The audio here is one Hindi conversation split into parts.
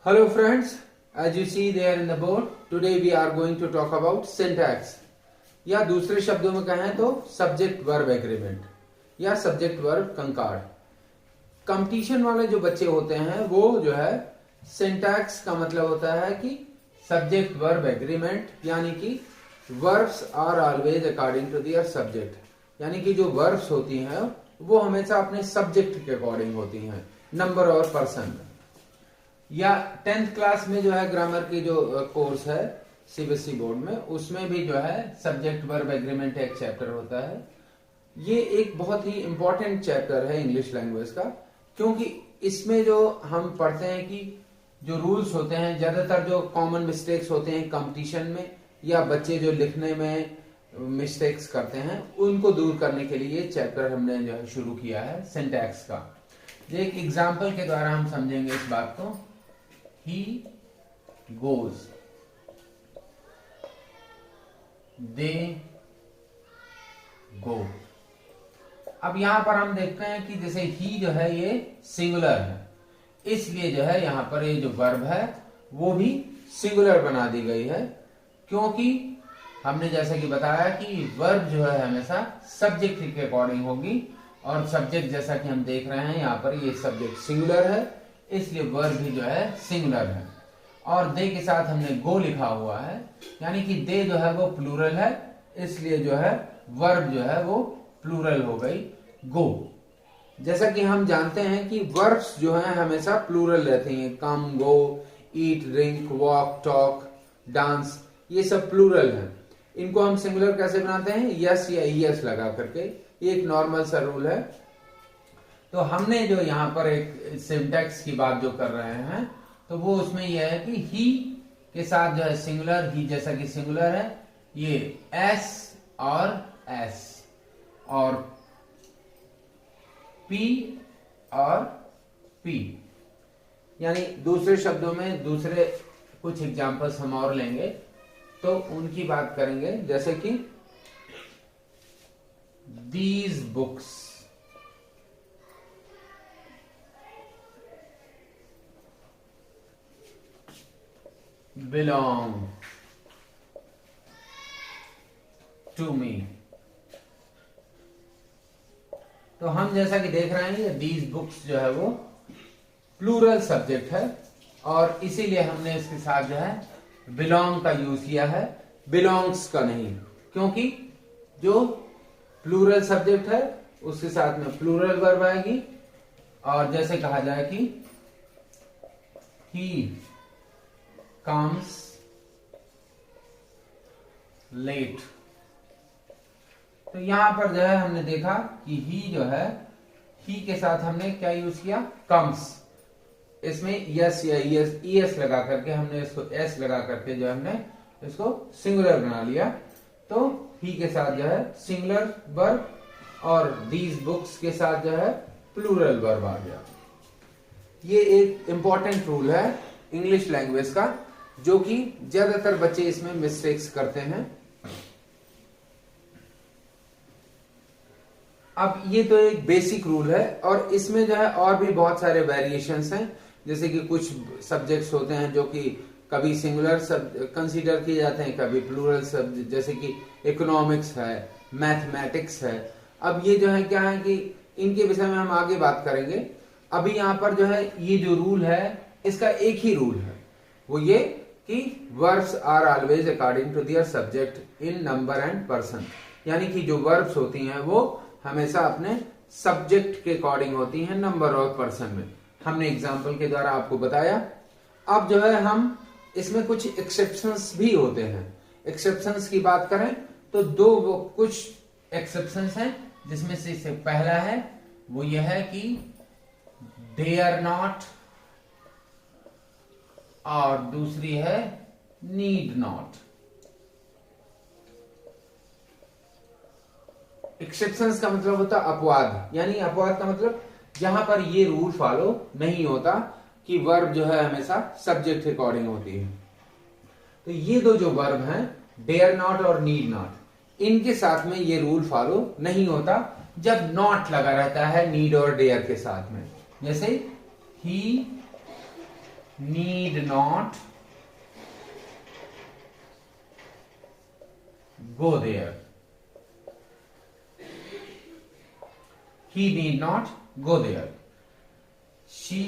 Hello friends, as you see there in the board, today we are going to talk about syntax या दूसरे शब्दों में कहें तो सब्जेक्ट वर्ब एग्रीमेंट या सब्जेक्ट वर्ब कंकार्ड। कंपटीशन वाले जो बच्चे होते हैं वो जो है सिंटैक्स का मतलब होता है कि सब्जेक्ट वर्ब एग्रीमेंट, यानी कि verbs are always according to their subject, यानी कि जो वर्ब्स होती हैं वो हमेशा अपने सब्जेक्ट के अकॉर्डिंग होती हैं, नंबर और पर्सन। या 10th क्लास में जो है ग्रामर की जो कोर्स है सीबीएसई बोर्ड में, उसमें भी जो है सब्जेक्ट वर्ब एग्रीमेंट एक चैप्टर होता है। ये एक बहुत ही इंपॉर्टेंट चैप्टर है इंग्लिश लैंग्वेज का, क्योंकि इसमें जो हम पढ़ते हैं कि जो रूल्स होते हैं, ज्यादातर जो कॉमन मिस्टेक्स होते हैं कंपटीशन में या बच्चे जो लिखने में मिस्टेक्स करते हैं, उनको दूर करने के लिए चैप्टर हमने जो है शुरू किया है सिंटैक्स का। एक एग्जाम्पल के द्वारा हम समझेंगे इस बात को। He goes, they go। अब यहां पर हम देखते हैं कि जैसे ही जो है ये सिंगुलर है, इसलिए जो है यहां पर ये जो वर्ब है वो भी सिंगुलर बना दी गई है, क्योंकि हमने जैसा कि बताया कि वर्ब जो है हमेशा सब्जेक्ट के अकॉर्डिंग होगी, और सब्जेक्ट जैसा कि हम देख रहे हैं यहां पर ये सब्जेक्ट सिंगुलर है, इसलिए वर्ब भी जो है सिंगुलर है। और दे के साथ हमने गो लिखा हुआ है, यानी कि दे जो है वो प्लूरल है, इसलिए जो है वर्ब जो है वो प्लूरल हो गई गो। जैसा कि हम जानते हैं कि वर्ब्स जो है हमेशा प्लूरल रहती हैं, कम, गो, ईट, ड्रिंक, वॉक, टॉक, डांस, ये सब प्लूरल हैं। इनको हम सिंगुलर कैसे बनाते हैं? यस या ईएस लगा करके। ये एक नॉर्मल सा रूल है। तो हमने जो यहाँ पर एक सिंटैक्स की बात जो कर रहे हैं, तो वो उसमें यह है कि ही के साथ जो है सिंगुलर, ही जैसा कि सिंगुलर है, ये एस और एस, और पी और पी। यानी दूसरे शब्दों में दूसरे कुछ एग्जांपल्स हम और लेंगे तो उनकी बात करेंगे, जैसे कि these books belong to me। तो हम जैसा कि देख रहे हैं दीज बुक्स जो है वो प्लूरल सब्जेक्ट है, और इसीलिए हमने इसके साथ जो है बिलोंग का यूज किया है, बिलोंग्स का नहीं, क्योंकि जो प्लूरल सब्जेक्ट है उसके साथ में प्लूरल वर्ब आएगी। और जैसे कहा जाए कि ही comes late, तो यहां पर जो है हमने देखा कि ही जो है, ही के साथ हमने क्या यूज किया? comes। इसमें यस या ईएस लगा करके हमने इसको एस लगा करके जो हमने इसको सिंगुलर बना लिया। तो ही के साथ जो है सिंगुलर वर्ब, और दीज बुक्स के साथ जो है प्लूरल वर्ब आ गया। ये एक इंपॉर्टेंट रूल है इंग्लिश लैंग्वेज का, जो कि ज्यादातर बच्चे इसमें मिस्टेक्स करते हैं। अब ये तो एक बेसिक रूल है, और इसमें जो है और भी बहुत सारे वेरिएशंस हैं। जैसे कि कुछ सब्जेक्ट्स होते हैं जो कि कभी सिंगुलर कंसीडर किए जाते हैं, कभी प्लूरल सब्जेक्ट, जैसे कि इकोनॉमिक्स है, मैथमेटिक्स है। अब ये जो है क्या है कि इनके विषय में हम आगे बात करेंगे। अभी यहाँ पर जो है ये जो रूल है इसका एक ही रूल है, वो ये कि verbs are always according to their subject in number and person, यानी कि जो वर्ब्स होती हैं वो हमेशा अपने सब्जेक्ट के अकॉर्डिंग होती हैं, नंबर और पर्सन में। हमने एग्जांपल के द्वारा आपको बताया। अब जो है हम इसमें कुछ एक्सेप्शंस भी होते हैं। एक्सेप्शंस की बात करें तो कुछ एक्सेप्शंस हैं, जिसमें से पहला है वो यह है कि डेयर नॉट, और दूसरी है नीड नॉट। एक्सेप्शंस का मतलब होता है अपवाद, यानी अपवाद का मतलब जहां पर ये रूल फॉलो नहीं होता कि वर्ब जो है हमेशा सब्जेक्ट के अकॉर्डिंग होती है। तो ये दो जो वर्ब हैं, डेयर नॉट और नीड नॉट, इनके साथ में ये रूल फॉलो नहीं होता जब नॉट लगा रहता है नीड और डेयर के साथ में। जैसे ही need not go there, he need not go there, she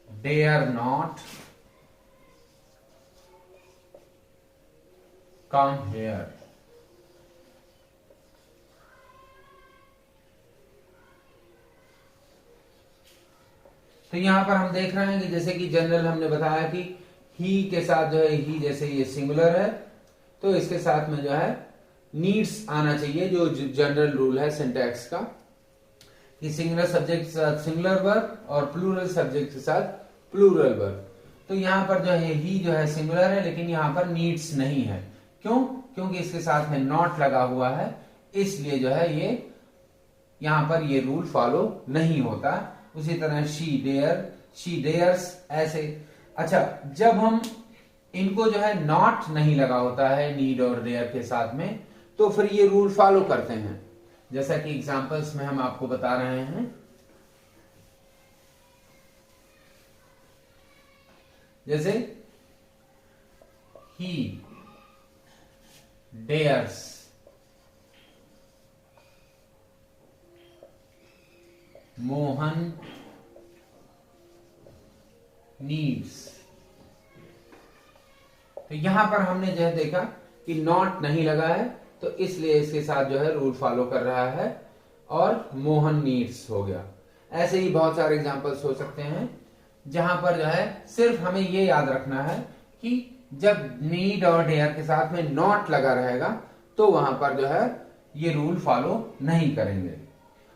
dare not come here. तो यहां पर हम देख रहे हैं कि जैसे कि जनरल हमने बताया कि ही के साथ जो है, ही जैसे ये सिंगुलर है तो इसके साथ में जो है नीड्स आना चाहिए, जो जनरल रूल है सिंटैक्स का कि सिंगुलर सब्जेक्ट के साथ सिंगुलर वर्ब और प्लूरल सब्जेक्ट के साथ प्लूरल वर्ब। तो यहां पर जो है ही जो है सिंगुलर है लेकिन यहां पर नीड्स नहीं है। क्यों? क्योंकि इसके साथ में नॉट लगा हुआ है, इसलिए जो है ये यहां पर ये रूल फॉलो नहीं होता। उसी तरह शी डेयर, शी डेयर्स ऐसे। अच्छा, जब हम इनको जो है नॉट नहीं लगा होता है नीड और डेयर के साथ में तो फिर ये रूल फॉलो करते हैं, जैसा कि एग्जांपल्स में हम आपको बता रहे हैं। जैसे ही डेयर्स मोहन नीड्स। तो यहां पर हमने जो है देखा कि नॉट नहीं लगा है तो इसलिए इसके साथ जो है रूल फॉलो कर रहा है और मोहन नीड्स हो गया। ऐसे ही बहुत सारे एग्जांपल्स हो सकते हैं जहां पर जो है सिर्फ हमें ये याद रखना है कि जब नीड और डेयर के साथ में नॉट लगा रहेगा तो वहां पर जो है ये रूल फॉलो नहीं करेंगे।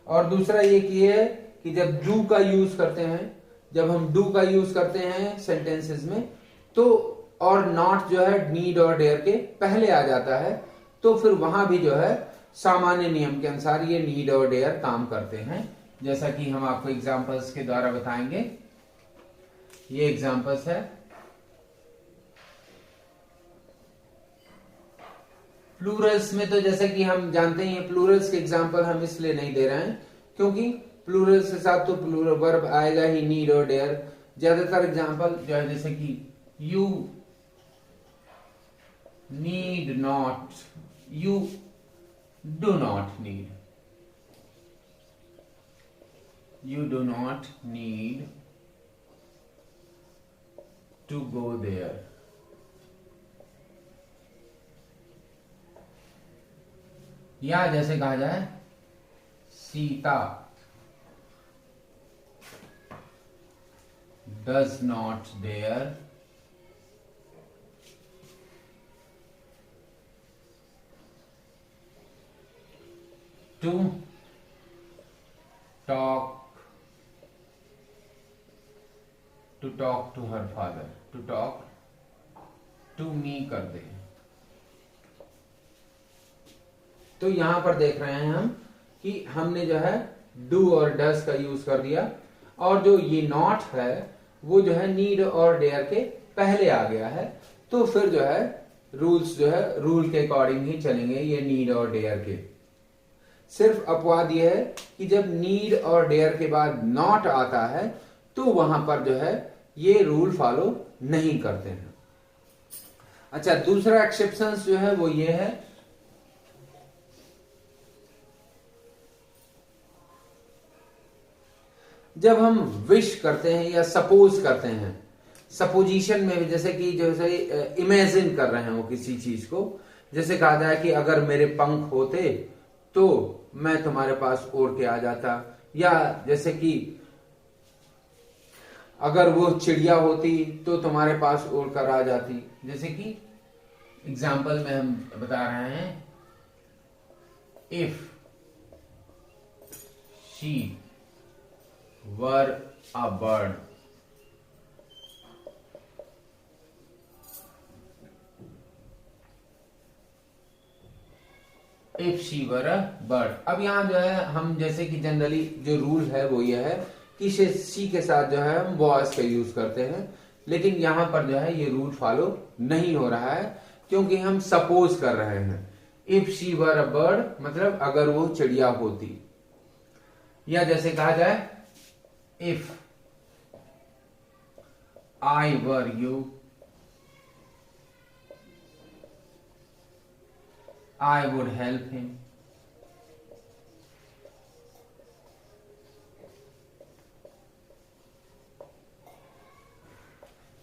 और दूसरा ये कि जब डू का यूज करते हैं, जब हम डू का यूज करते हैं सेंटेंसेस में तो और नॉट जो है नीड और डेयर के पहले आ जाता है तो फिर वहां भी जो है सामान्य नियम के अनुसार ये नीड और डेयर काम करते हैं, जैसा कि हम आपको एग्जांपल्स के द्वारा बताएंगे। ये एग्जांपल्स है। प्लूरल्स में तो जैसे कि हम जानते हैं प्लूरल्स के एग्जांपल हम इसलिए नहीं दे रहे हैं क्योंकि प्लूरल्स के साथ तो प्लूरल वर्ब आएगा ही नीड और डेयर। ज्यादातर एग्जांपल जो है जैसे कि you need not, you do not need, you do not need to go there. या जैसे कहा जाए Sita does not dare to talk to her father, to talk to me कर दे। तो यहां पर देख रहे हैं हम कि हमने जो है डू और डस का यूज कर दिया और जो ये नॉट है वो जो है नीड और डेयर के पहले आ गया है तो फिर जो है रूल्स जो है रूल के अकॉर्डिंग ही चलेंगे ये नीड और डेयर के। सिर्फ अपवाद यह है कि जब नीड और डेयर के बाद नॉट आता है तो वहां पर जो है ये रूल फॉलो नहीं करते हैं। अच्छा, दूसरा एक्सेप्शन जो है वो ये है जब हम विश करते हैं या सपोज करते हैं, सपोजिशन में जैसे कि जैसे इमेजिन कर रहे हो किसी चीज को, जैसे कहा जाए कि अगर मेरे पंख होते तो मैं तुम्हारे पास उड़ के आ जाता, या जैसे कि अगर वो चिड़िया होती तो तुम्हारे पास उड़कर आ जाती। जैसे कि एग्जाम्पल में हम बता रहे हैं if she were a bird, if she were a bird. अब यहां जो है हम जैसे कि जनरली जो रूल है वो ये है कि शी के साथ जो है हम वॉज का यूज करते हैं, लेकिन यहां पर जो है ये रूल फॉलो नहीं हो रहा है क्योंकि हम सपोज कर रहे हैं। If she were a bird मतलब अगर वो चिड़िया होती, या जैसे कहा जाए if I were you, I would help him.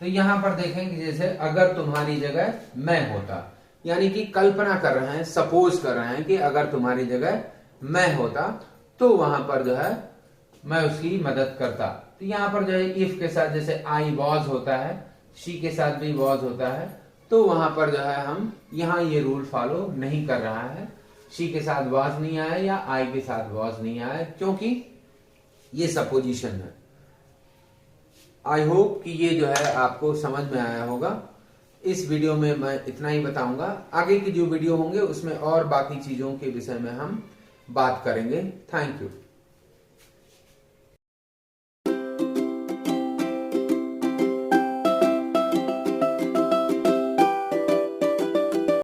तो यहां पर देखेंगे जैसे अगर तुम्हारी जगह मैं होता, यानी कि कल्पना कर रहे हैं, सपोज कर रहे हैं कि अगर तुम्हारी जगह मैं होता तो वहां पर जो है मैं उसकी मदद करता। तो यहां पर जो है इफ के साथ जैसे आई वॉज होता है, शी के साथ भी वॉज होता है, तो वहां पर जो है हम यहां ये रूल फॉलो नहीं कर रहा है। शी के साथ वॉज नहीं आया या आई के साथ वॉज नहीं आया, क्योंकि ये सपोजिशन है। आई होप कि ये जो है आपको समझ में आया होगा। इस वीडियो में मैं इतना ही बताऊंगा, आगे की जो वीडियो होंगे उसमें और बाकी चीजों के विषय में हम बात करेंगे। Thank you.